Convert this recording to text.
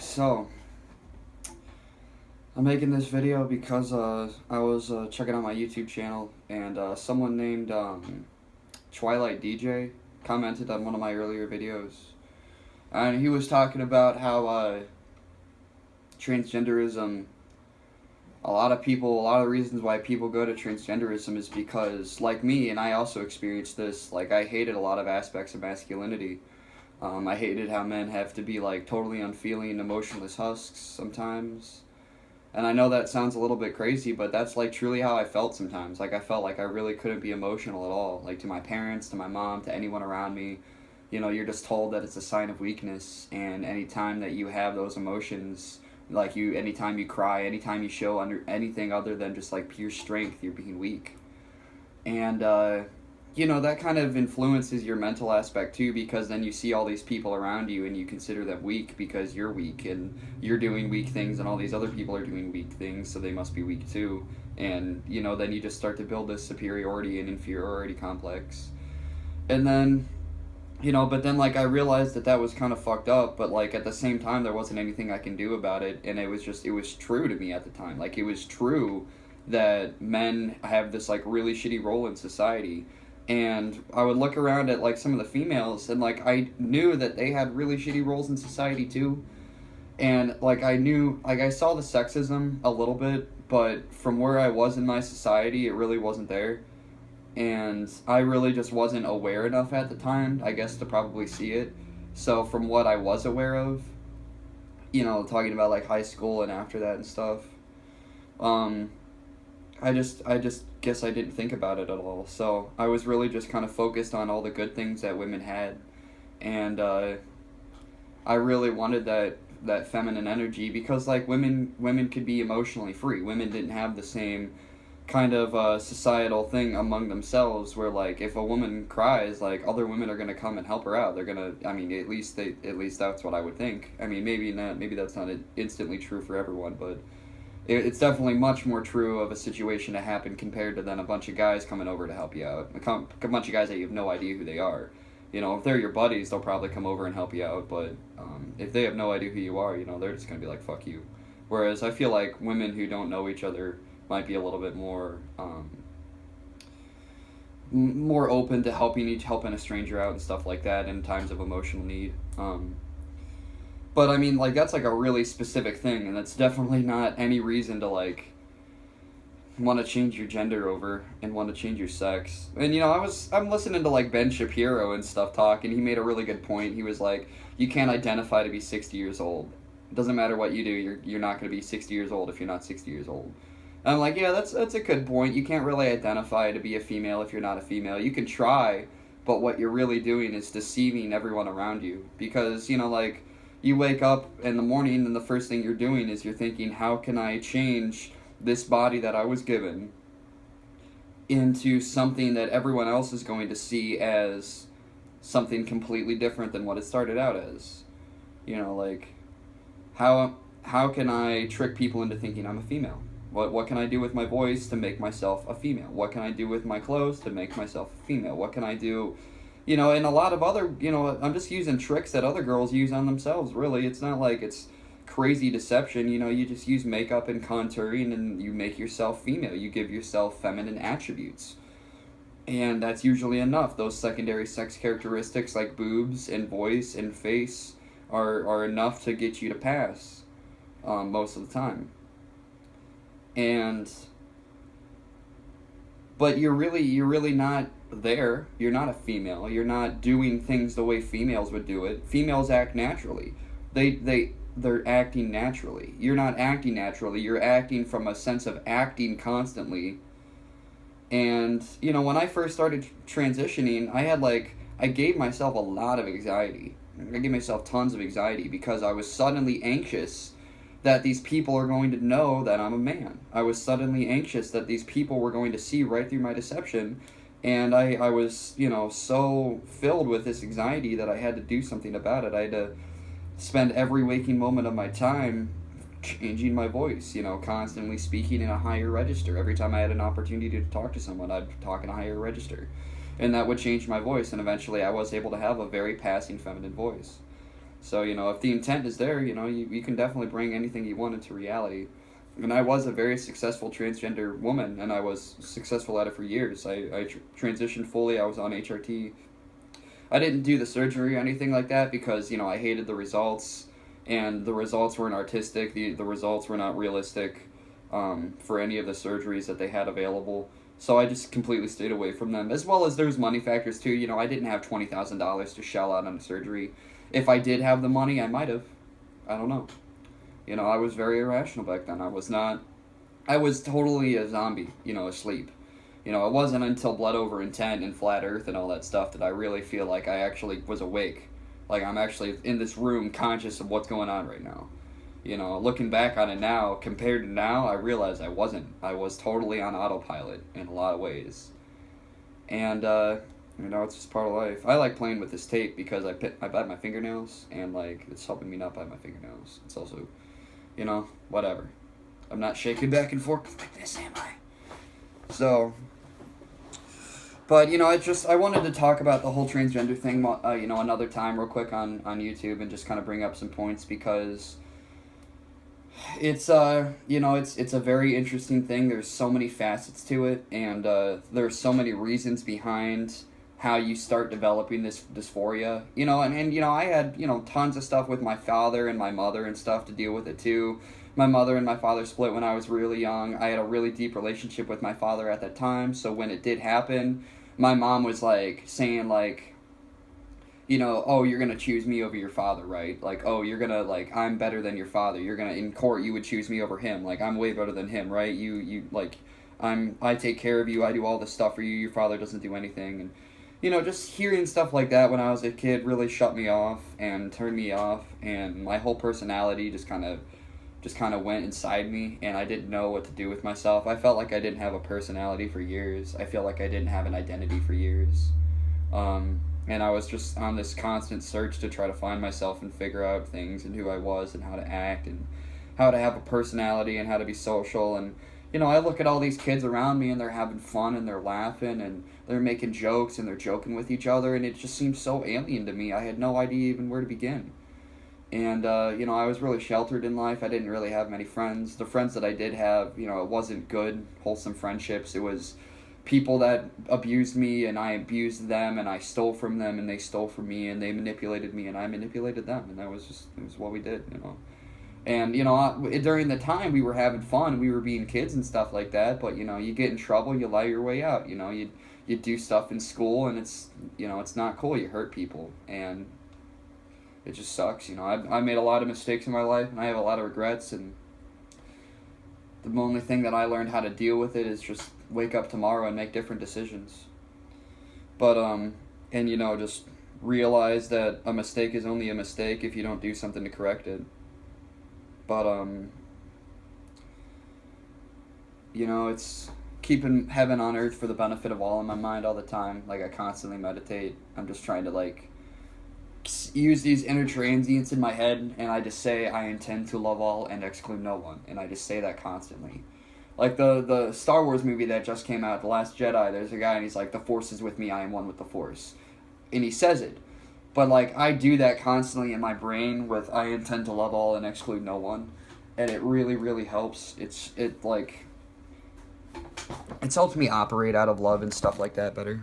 So, I'm making this video because I was checking out my YouTube channel and someone named Twilight DJ commented on one of my earlier videos. And he was talking about how transgenderism, a lot of the reasons why people go to transgenderism is because, like me, and I also experienced this, like I hated a lot of aspects of masculinity. I hated how men have to be like totally unfeeling, emotionless husks sometimes. And I know that sounds a little bit crazy, but that's like truly how I felt sometimes. Like I felt like I really couldn't be emotional at all. Like to my parents, to my mom, to anyone around me. You know, you're just told that it's a sign of weakness, and anytime that you have those emotions, anytime you cry, anytime you show under anything other than just like pure strength, you're being weak. And that kind of influences your mental aspect too, because then you see all these people around you and you consider them weak because you're weak and you're doing weak things, and all these other people are doing weak things, so they must be weak too. And then you just start to build this superiority and inferiority complex. And then but then like I realized that was kind of fucked up, but like at the same time there wasn't anything I can do about it, and it was true to me at the time. Like it was true that men have this like really shitty role in society. And I would look around at like some of the females, and like I knew that they had really shitty roles in society too. And like I saw the sexism a little bit, but from where I was in my society it really wasn't there. And I really just wasn't aware enough at the time, I guess, to probably see it. So from what I was aware of, talking about like high school and after that and stuff, I just guess I didn't think about it at all. So I was really just kind of focused on all the good things that women had, and I really wanted that feminine energy, because like women could be emotionally free. Women didn't have the same kind of societal thing among themselves where like if a woman cries, like other women are gonna come and help her out. They're gonna, at least that's what I would think. I mean, maybe that's not instantly true for everyone, but it's definitely much more true of a situation to happen compared to then a bunch of guys coming over to help you out. A bunch of guys that you have no idea who they are. If they're your buddies, they'll probably come over and help you out, but if they have no idea who you are, they're just going to be like, fuck you. Whereas I feel like women who don't know each other might be a little bit more more open to helping a stranger out and stuff like that in times of emotional need. But I mean, like, that's like a really specific thing, and that's definitely not any reason to like want to change your gender over and want to change your sex. And I'm listening to like Ben Shapiro and stuff talk, and he made a really good point. He was like, you can't identify to be 60 years old. It doesn't matter what you do, you're not going to be 60 years old if you're not 60 years old. And I'm like, yeah, that's a good point. You can't really identify to be a female if you're not a female. You can try, but what you're really doing is deceiving everyone around you, because like, you wake up in the morning and the first thing you're doing is you're thinking, how can I change this body that I was given into something that everyone else is going to see as something completely different than what it started out as. Like, how can I trick people into thinking I'm a female? What can I do with my voice to make myself a female? What can I do with my clothes to make myself a female? What can I do, and a lot of other, I'm just using tricks that other girls use on themselves, really. It's not like it's crazy deception, you just use makeup and contouring and you make yourself female. You give yourself feminine attributes. And that's usually enough. Those secondary sex characteristics like boobs and voice and face are enough to get you to pass most of the time. But you're really not there. You're not a female. You're not doing things the way females would do it. Females act naturally. They're acting naturally. You're not acting naturally. You're acting from a sense of acting constantly. And when I first started transitioning, I gave myself a lot of anxiety. I gave myself tons of anxiety because I was suddenly anxious that these people are going to know that I'm a man. I was suddenly anxious that these people were going to see right through my deception, and I was, so filled with this anxiety that I had to do something about it. I had to spend every waking moment of my time changing my voice, constantly speaking in a higher register. Every time I had an opportunity to talk to someone, I'd talk in a higher register. And that would change my voice, and eventually I was able to have a very passing feminine voice. So, if the intent is there, you can definitely bring anything you want into reality. And I was a very successful transgender woman, and I was successful at it for years. I transitioned fully. I was on HRT. I didn't do the surgery or anything like that because, I hated the results, and the results weren't artistic. The results were not realistic for any of the surgeries that they had available. So I just completely stayed away from them. As well as there's money factors too. I didn't have $20,000 to shell out on a surgery. If I did have the money, I might have. I don't know. I was very irrational back then. I was totally a zombie, asleep. It wasn't until Blood Over Intent and Flat Earth and all that stuff that I really feel like I actually was awake. Like I'm actually in this room conscious of what's going on right now. Looking back on it now, compared to now, I realize I wasn't. I was totally on autopilot in a lot of ways. And, it's just part of life. I like playing with this tape because I bite my fingernails, and, it's helping me not bite my fingernails. It's also, whatever. I'm not shaking back and forth like this, am I? So, but, I wanted to talk about the whole transgender thing, another time real quick on YouTube and just kind of bring up some points because it's it's a very interesting thing. There's so many facets to it, and there's so many reasons behind how you start developing this dysphoria. I had tons of stuff with my father and my mother and stuff to deal with it too. My mother and my father split when I was really young. I had a really deep relationship with my father at that time, so when it did happen, my mom was saying oh, you're gonna choose me over your father, right? Oh, you're gonna, I'm better than your father. You're gonna, in court, you would choose me over him. I'm way better than him, right? I take care of you. I do all this stuff for you. Your father doesn't do anything. And, just hearing stuff like that when I was a kid really shut me off and turned me off. And my whole personality just kind of went inside me, and I didn't know what to do with myself. I felt like I didn't have a personality for years. I feel like I didn't have an identity for years. And I was just on this constant search to try to find myself and figure out things and who I was and how to act and how to have a personality and how to be social. And, I look at all these kids around me and they're having fun and they're laughing and they're making jokes and they're joking with each other, and it just seems so alien to me. I had no idea even where to begin. And, I was really sheltered in life. I didn't really have many friends. The friends that I did have, it wasn't good, wholesome friendships. It was people that abused me, and I abused them, and I stole from them, and they stole from me, and they manipulated me, and I manipulated them, and it was what we did, And, during the time, we were having fun, we were being kids and stuff like that, but, you get in trouble, you lie your way out, you do stuff in school, and it's not cool, you hurt people, and it just sucks, I made a lot of mistakes in my life, and I have a lot of regrets, and the only thing that I learned how to deal with it is just wake up tomorrow and make different decisions. But, just realize that a mistake is only a mistake if you don't do something to correct it. But, it's keeping heaven on earth for the benefit of all in my mind all the time. I constantly meditate. I'm just trying to, use these inner transients in my head, and I just say, I intend to love all and exclude no one. And I just say that constantly. The Star Wars movie that just came out, The Last Jedi, there's a guy and he's like, the Force is with me, I am one with the Force. And he says it. But, I do that constantly in my brain with, I intend to love all and exclude no one. And it really, really helps. It's helped me operate out of love and stuff like that better.